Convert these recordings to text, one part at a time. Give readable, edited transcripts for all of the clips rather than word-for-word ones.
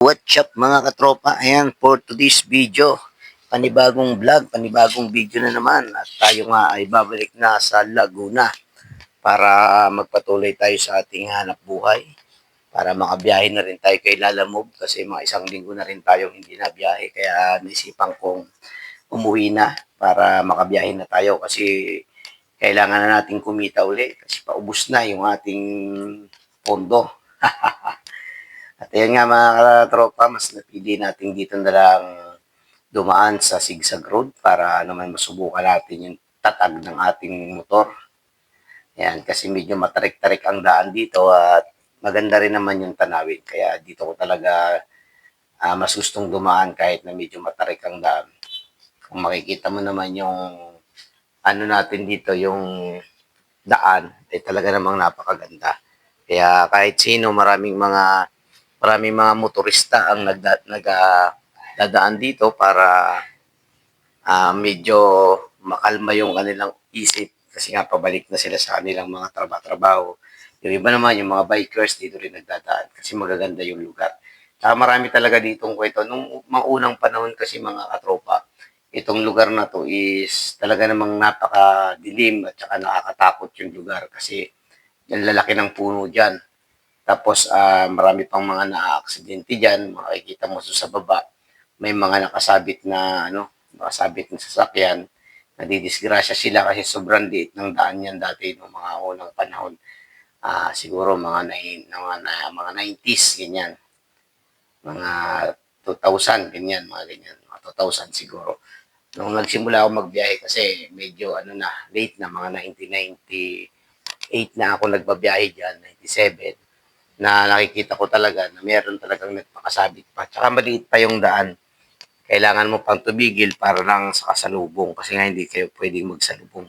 What's up mga katropa? Ayan, for today's video, panibagong vlog, panibagong video na naman. At tayo nga ay babalik na sa Laguna para magpatuloy tayo sa ating hanap buhay. Para makabiyahe na rin tayo kay Lalamove kasi mga isang linggo na rin tayong hindi nabiyahe. Kaya naisipan kong umuwi na para makabiyahe na tayo kasi kailangan na natin kumita uli kasi paubos na yung ating pondo. At ayan nga mga tropa, mas napili natin dito na lang dumaan sa Sigsag Road para naman masubukan natin yung tatag ng ating motor. Ayan, kasi medyo matarik-tarik ang daan dito at maganda rin naman yung tanawin. Kaya dito ko talaga mas gustong dumaan kahit na medyo matarik ang daan. Kung makikita mo naman yung ano natin dito, yung daan, ay talaga namang napakaganda. Kaya kahit sino, maraming mga motorista ang nagdadaan dito para medyo makalma yung kanilang isip kasi nga pabalik na sila sa kanilang mga trabaho. Yung iba naman, yung mga bikers dito rin nagdadaan kasi magaganda yung lugar. Saka marami talaga ditong kwento. Nung mga unang panahon kasi mga katropa, itong lugar na to is talaga namang napakadilim at saka nakakatakot yung lugar kasi yung lalaki ng puno dyan. Tapos marami pang mga naaaksidente diyan, makikita mo sa baba, may mga nakasabit na sasakyan, nadidisgrasya sila kasi sobrang liit ng daan yan dati noong mga unang panahon. Siguro mga 90s ganyan, mga 2000 ganyan, mga ganyan, mga 2000 siguro. Nung nagsimula ako magbiyahe kasi medyo late na, mga 1998 na ako nagbabiyahe diyan, 97 na nakikita ko talaga na meron talagang nagpakasabit pa. Tsaka maliit pa yung daan. Kailangan mo pang tumigil para lang sa kasalubong kasi nga hindi kayo pwedeng magsalubong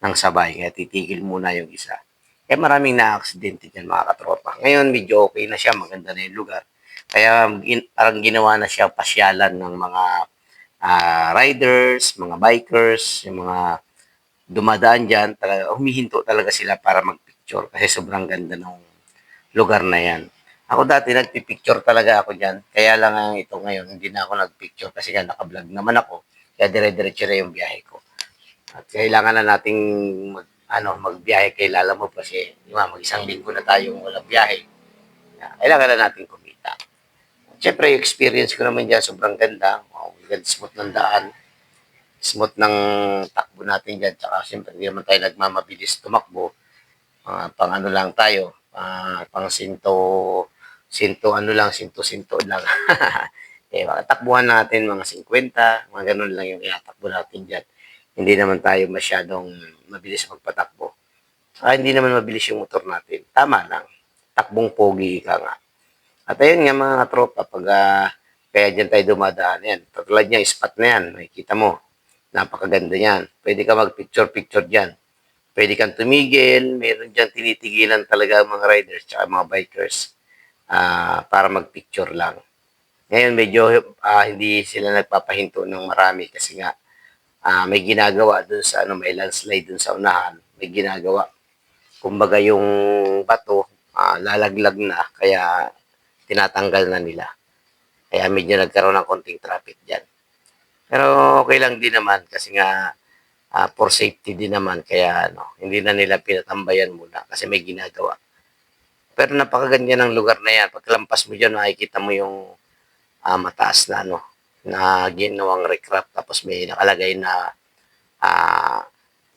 ng sabay. Kaya titigil muna yung isa. Kaya maraming na-aksidente dyan mga katropa. Ngayon medyo okay na siya, maganda na yung lugar. Kaya parang ginawa na siya pasyalan ng mga riders, mga bikers, yung mga dumadaan dyan. Talaga, humihinto talaga sila para magpicture kasi sobrang ganda ng lugar na yan. Ako dati nagpipicture talaga ako dyan. Kaya lang ito ngayon, hindi na ako nagpicture kasi nga nakablog naman ako. Kaya dire-diretso na yung biyahe ko. At kailangan na nating magbiyahe kay Lalamove kasi mag-isang linggo na tayong walang biyahe. Kailangan na natin kumita. Siyempre, yung experience ko naman dyan, sobrang ganda. Wow, smooth ng daan. Smooth ng takbo natin dyan. Tsaka siyempre, hindi naman tayo nagmamabilis tumakbo. Pang ano lang tayo, pang sinto lang. Eh, takbuhan natin mga 50, mga ganun lang yung iatakbo natin dyan. Hindi naman tayo masyadong mabilis magpatakbo. Hindi naman mabilis yung motor natin. Tama lang. Takbong pogi ka nga. At ayun nga mga tropa, pag kaya dyan tayo dumadaan yan. Katulad niya, spot na yan. Makikita mo. Napakaganda yan. Pwede ka mag-picture-picture dyan. Pwede kang tumigil, meron dyan tinitigilan talaga mga riders at mga bikers para magpicture lang. Ngayon medyo hindi sila nagpapahinto ng marami kasi nga may ginagawa dun sa may landslide dun sa unahan, may ginagawa. Kumbaga yung bato lalaglag na kaya tinatanggal na nila. Kaya medyo nagkaroon ng konting traffic dyan. Pero okay lang din naman kasi nga for safety din naman kaya hindi na nila pinatambayan muna kasi may ginagawa. Pero napakaganda ng lugar na yan. Paglampas mo dyan, makikita mo yung mataas na na ginawang recraft tapos may nakalagay na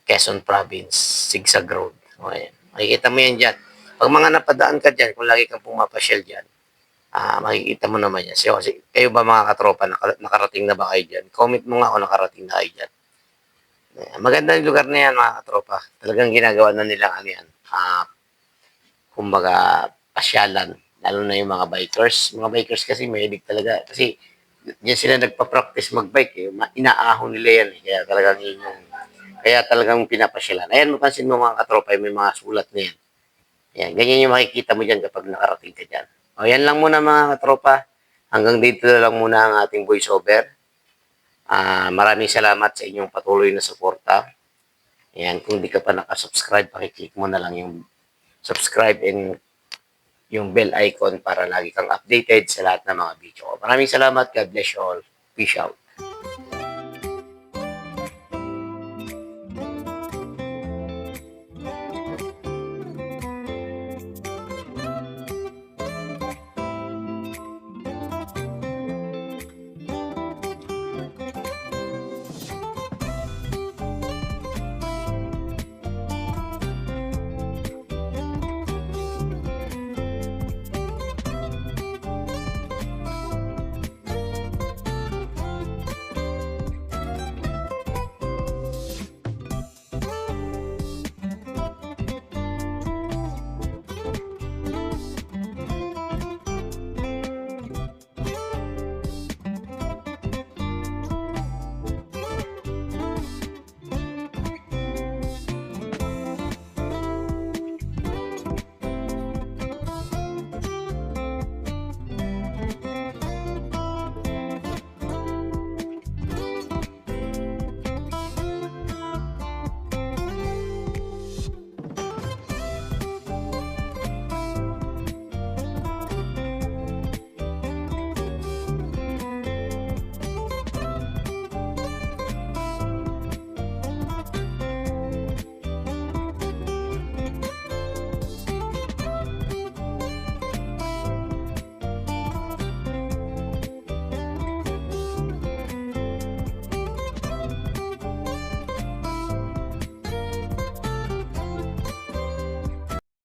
Quezon Province, Sigsag Road. Okay. Makikita mo yan dyan. Pag mga napadaan ka dyan, kung lagi kang pumapasyal dyan, makikita mo naman yan. So, kayo ba mga katropa, nakarating na ba kayo dyan? Comment mo nga kung nakarating na kayo dyan. Maganda yung lugar na yan mga katropa. Talagang ginagawa na nilang yan. Kumbaga, pasyalan. Lalo na yung mga bikers. Mga bikers kasi mahilig talaga. Kasi diyan sila nagpa-practice mag-bike. Eh. Inaahon nila yan. Kaya talagang pinapasyalan. Ayan, mapansin mo mga katropa, may mga sulat na yan. Ayan, ganyan yung makikita mo dyan kapag nakarating ka dyan. O, yan lang muna mga katropa. Hanggang dito na lang muna ang ating voiceover. Maraming salamat sa inyong patuloy na suporta. Ayan, kung di ka pa nakasubscribe, pakiclick mo na lang yung subscribe and yung bell icon para lagi kang updated sa lahat ng mga video ko. Maraming salamat. God bless you all. Peace out.